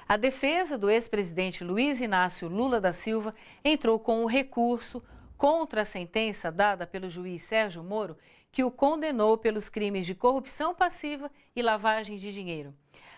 A defesa do ex-presidente Luiz Inácio Lula da Silva entrou com um recurso contra a sentença dada pelo juiz Sérgio Moro, que o condenou pelos crimes de corrupção passiva e lavagem de dinheiro.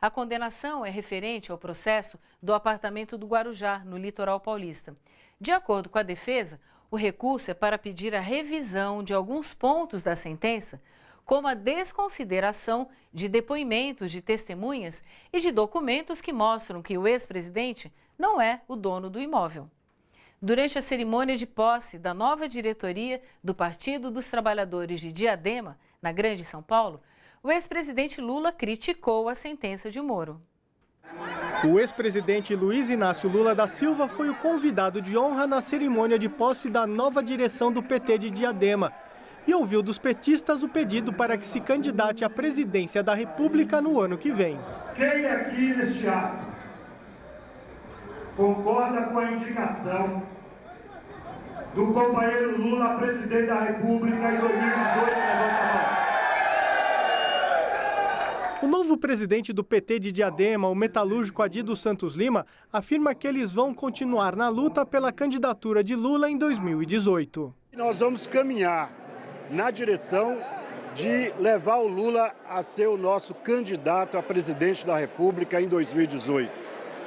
A condenação é referente ao processo do apartamento do Guarujá, no litoral paulista. De acordo com a defesa, o recurso é para pedir a revisão de alguns pontos da sentença, como a desconsideração de depoimentos de testemunhas e de documentos que mostram que o ex-presidente não é o dono do imóvel. Durante a cerimônia de posse da nova diretoria do Partido dos Trabalhadores de Diadema, na Grande São Paulo, o ex-presidente Lula criticou a sentença de Moro. O ex-presidente Luiz Inácio Lula da Silva foi o convidado de honra na cerimônia de posse da nova direção do PT de Diadema e ouviu dos petistas o pedido para que se candidate à presidência da República no ano que vem. Quem aqui neste ato concorda com a indicação do companheiro Lula, presidente da República, em 2018, levanta a mão. O novo presidente do PT de Diadema, o metalúrgico Adi dos Santos Lima, afirma que eles vão continuar na luta pela candidatura de Lula em 2018. Nós vamos caminhar na direção de levar o Lula a ser o nosso candidato a presidente da República em 2018.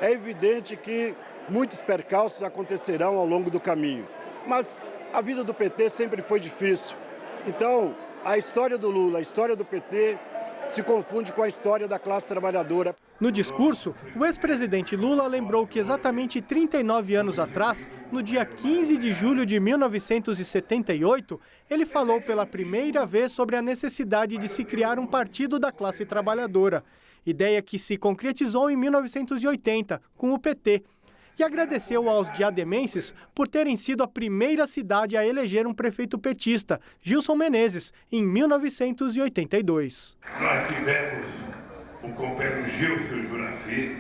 É evidente que muitos percalços acontecerão ao longo do caminho, mas a vida do PT sempre foi difícil. Então, a história do Lula, a história do PT, se confunde com a história da classe trabalhadora. No discurso, o ex-presidente Lula lembrou que exatamente 39 anos atrás, no dia 15 de julho de 1978, ele falou pela primeira vez sobre a necessidade de se criar um partido da classe trabalhadora, ideia que se concretizou em 1980, com o PT. E agradeceu aos diademenses por terem sido a primeira cidade a eleger um prefeito petista, Gilson Menezes, em 1982. Nós tivemos o companheiro Gilson Juraci,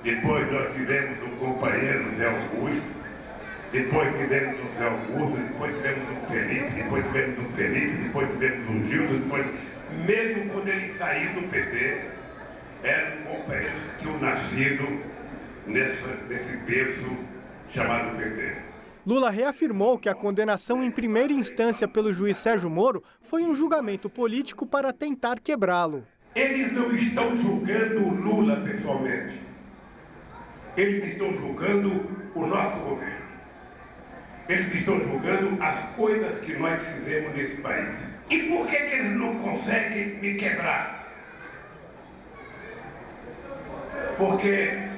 depois nós tivemos o companheiro Zé Augusto, depois tivemos o Zé Augusto, depois tivemos o Felipe, depois tivemos o Felipe, depois tivemos o Gilson, depois, mesmo quando ele saiu do PT, eram companheiros que tinham nascido nesse berço chamado PT. Lula reafirmou que a condenação em primeira instância pelo juiz Sérgio Moro foi um julgamento político para tentar quebrá-lo. Eles não estão julgando o Lula pessoalmente. Eles estão julgando o nosso governo. Eles estão julgando as coisas que nós fizemos nesse país. E por que eles não conseguem me quebrar? Porque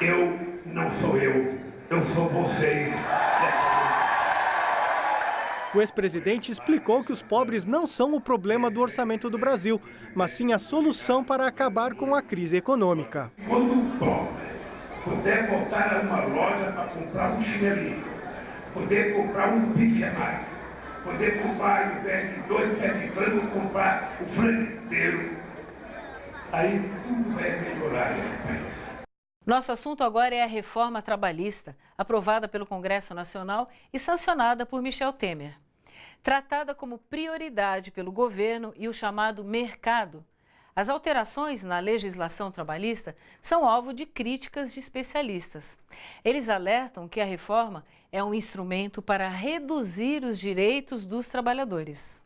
eu não sou eu sou vocês. O ex-presidente explicou que os pobres não são o problema do orçamento do Brasil, mas sim a solução para acabar com a crise econômica. Quando o pobre puder voltar a uma loja para comprar um chinelinho, poder comprar um bife a mais, poder comprar, ao invés de 2 pés de frango, comprar o frango inteiro, aí tudo vai melhorar nesse país. Nosso assunto agora é a reforma trabalhista, aprovada pelo Congresso Nacional e sancionada por Michel Temer. Tratada como prioridade pelo governo e o chamado mercado, as alterações na legislação trabalhista são alvo de críticas de especialistas. Eles alertam que a reforma é um instrumento para reduzir os direitos dos trabalhadores.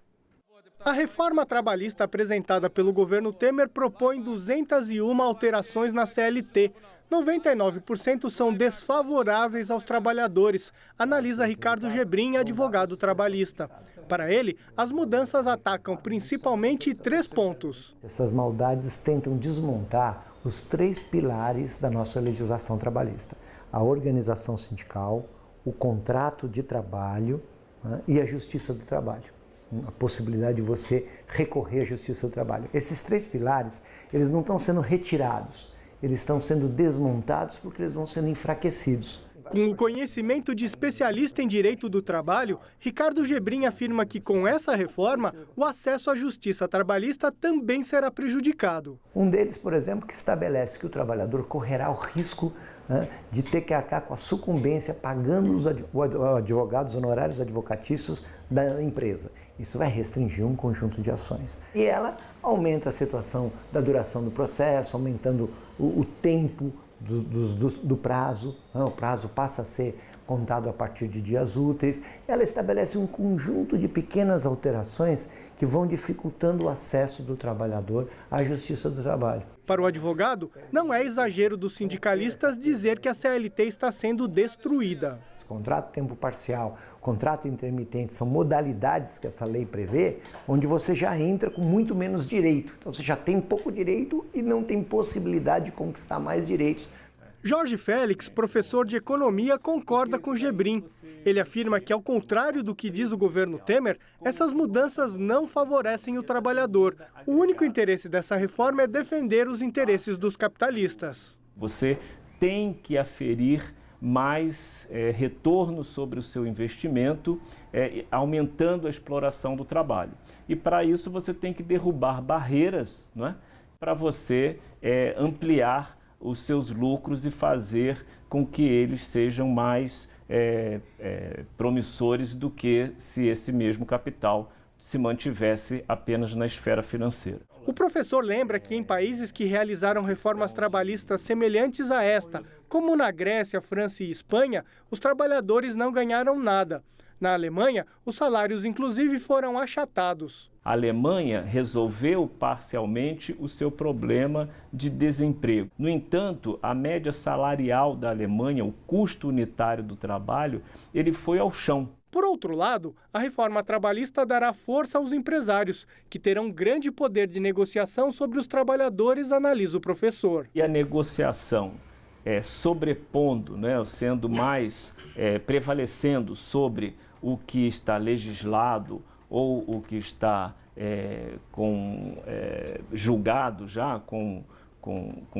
A reforma trabalhista apresentada pelo governo Temer propõe 201 alterações na CLT. 99% são desfavoráveis aos trabalhadores, analisa Ricardo Gebrim, advogado trabalhista. Para ele, as mudanças atacam principalmente 3 pontos. Essas maldades tentam desmontar os 3 pilares da nossa legislação trabalhista: a organização sindical, o contrato de trabalho, né, e a justiça do trabalho. A possibilidade de você recorrer à justiça do trabalho. Esses 3 pilares, eles não estão sendo retirados, eles estão sendo desmontados porque eles vão sendo enfraquecidos. Com o conhecimento de especialista em direito do trabalho, Ricardo Gebrim afirma que com essa reforma, o acesso à justiça trabalhista também será prejudicado. Um deles, por exemplo, que estabelece que o trabalhador correrá o risco, né, de ter que arcar com a sucumbência pagando os advogados honorários advocatícios da empresa. Isso vai restringir um conjunto de ações. E ela aumenta a situação da duração do processo, aumentando o tempo do prazo, o prazo passa a ser contado a partir de dias úteis. Ela estabelece um conjunto de pequenas alterações que vão dificultando o acesso do trabalhador à justiça do trabalho. Para o advogado, não é exagero dos sindicalistas dizer que a CLT está sendo destruída. Contrato tempo parcial, contrato intermitente, são modalidades que essa lei prevê, onde você já entra com muito menos direito. Então você já tem pouco direito e não tem possibilidade de conquistar mais direitos. Jorge Félix, professor de economia, concorda com Gebrim. Ele afirma que, ao contrário do que diz o governo Temer, essas mudanças não favorecem o trabalhador. O único interesse dessa reforma é defender os interesses dos capitalistas. Você tem que aferir mais retorno sobre o seu investimento, aumentando a exploração do trabalho. E para isso você tem que derrubar barreiras, não é? Para você ampliar os seus lucros e fazer com que eles sejam mais promissores do que se esse mesmo capital se mantivesse apenas na esfera financeira. O professor lembra que em países que realizaram reformas trabalhistas semelhantes a esta, como na Grécia, França e Espanha, os trabalhadores não ganharam nada. Na Alemanha, os salários inclusive foram achatados. A Alemanha resolveu parcialmente o seu problema de desemprego. No entanto, a média salarial da Alemanha, o custo unitário do trabalho, ele foi ao chão. Por outro lado, a reforma trabalhista dará força aos empresários, que terão grande poder de negociação sobre os trabalhadores, analisa o professor. E a negociação sobrepondo, sendo mais, prevalecendo sobre o que está legislado ou o que está julgado já com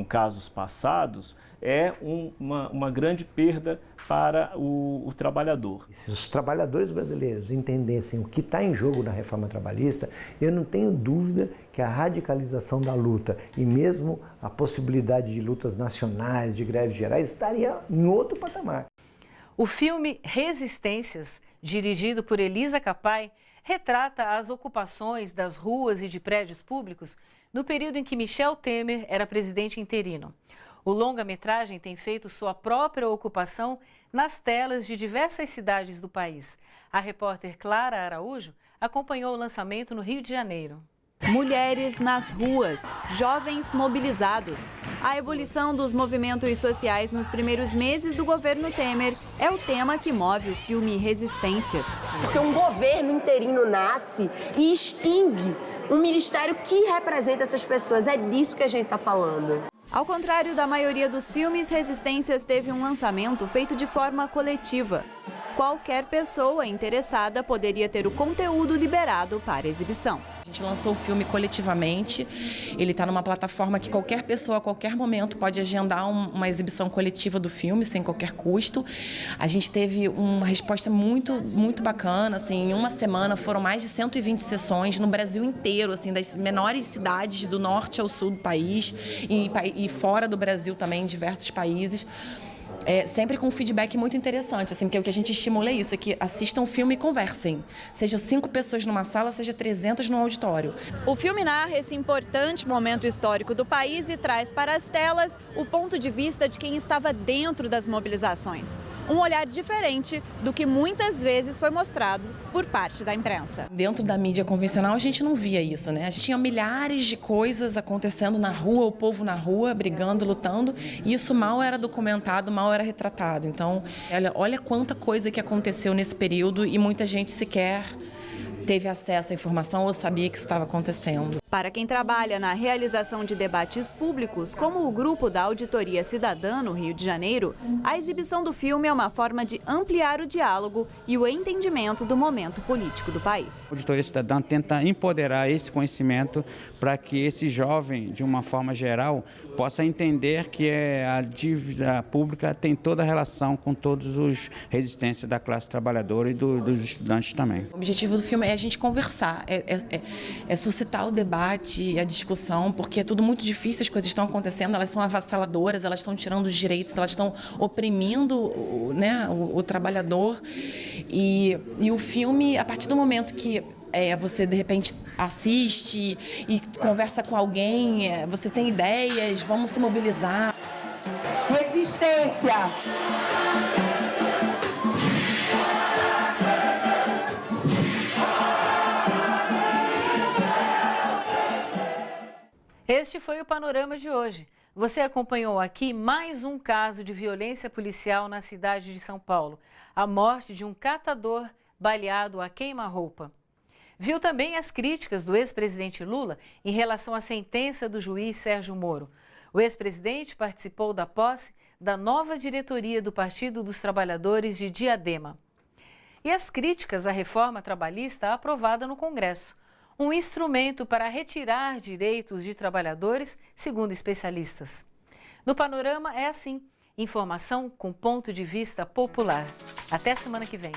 casos passados, é uma grande perda para o trabalhador. Se os trabalhadores brasileiros entendessem o que está em jogo na reforma trabalhista, eu não tenho dúvida que a radicalização da luta e mesmo a possibilidade de lutas nacionais, de greves gerais, estaria em outro patamar. O filme Resistências, dirigido por Elisa Capai, retrata as ocupações das ruas e de prédios públicos no período em que Michel Temer era presidente interino. O longa-metragem tem feito sua própria ocupação nas telas de diversas cidades do país. A repórter Clara Araújo acompanhou o lançamento no Rio de Janeiro. Mulheres nas ruas, jovens mobilizados. A ebulição dos movimentos sociais nos primeiros meses do governo Temer é o tema que move o filme Resistências. Porque um governo interino nasce e extingue um ministério que representa essas pessoas. É disso que a gente está falando. Ao contrário da maioria dos filmes, Resistências teve um lançamento feito de forma coletiva. Qualquer pessoa interessada poderia ter o conteúdo liberado para exibição. A gente lançou o filme coletivamente, ele está numa plataforma que qualquer pessoa, a qualquer momento, pode agendar uma exibição coletiva do filme, sem qualquer custo. A gente teve uma resposta muito, muito bacana, assim, em uma semana foram mais de 120 sessões no Brasil inteiro, assim, das menores cidades do norte ao sul do país e fora do Brasil também, em diversos países. Sempre com um feedback muito interessante, assim, porque o que a gente estimula é isso, é que assistam o filme e conversem. Seja 5 pessoas numa sala, seja 300 no auditório. O filme narra esse importante momento histórico do país e traz para as telas o ponto de vista de quem estava dentro das mobilizações. Um olhar diferente do que muitas vezes foi mostrado por parte da imprensa. Dentro da mídia convencional a gente não via isso, né? A gente tinha milhares de coisas acontecendo na rua, o povo na rua, brigando, lutando, e isso mal era documentado, mal era retratado. Então, olha quanta coisa que aconteceu nesse período e muita gente sequer teve acesso à informação ou sabia que isso estava acontecendo. Para quem trabalha na realização de debates públicos, como o grupo da Auditoria Cidadã no Rio de Janeiro, a exibição do filme é uma forma de ampliar o diálogo e o entendimento do momento político do país. A Auditoria Cidadã tenta empoderar esse conhecimento para que esse jovem, de uma forma geral, possa entender que a dívida pública tem toda a relação com todos os resistências da classe trabalhadora e dos estudantes também. O objetivo do filme é a gente conversar, é suscitar o debate, a discussão, porque é tudo muito difícil, as coisas estão acontecendo, elas são avassaladoras, elas estão tirando os direitos, elas estão oprimindo, né, o trabalhador. E o filme, a partir do momento que Você, de repente, assiste e conversa com alguém, você tem ideias, vamos se mobilizar. Resistência! Este foi o Panorama de hoje. Você acompanhou aqui mais um caso de violência policial na cidade de São Paulo. A morte de um catador baleado a queima-roupa. Viu também as críticas do ex-presidente Lula em relação à sentença do juiz Sérgio Moro. O ex-presidente participou da posse da nova diretoria do Partido dos Trabalhadores de Diadema. E as críticas à reforma trabalhista aprovada no Congresso. Um instrumento para retirar direitos de trabalhadores, segundo especialistas. No Panorama é assim, informação com ponto de vista popular. Até semana que vem.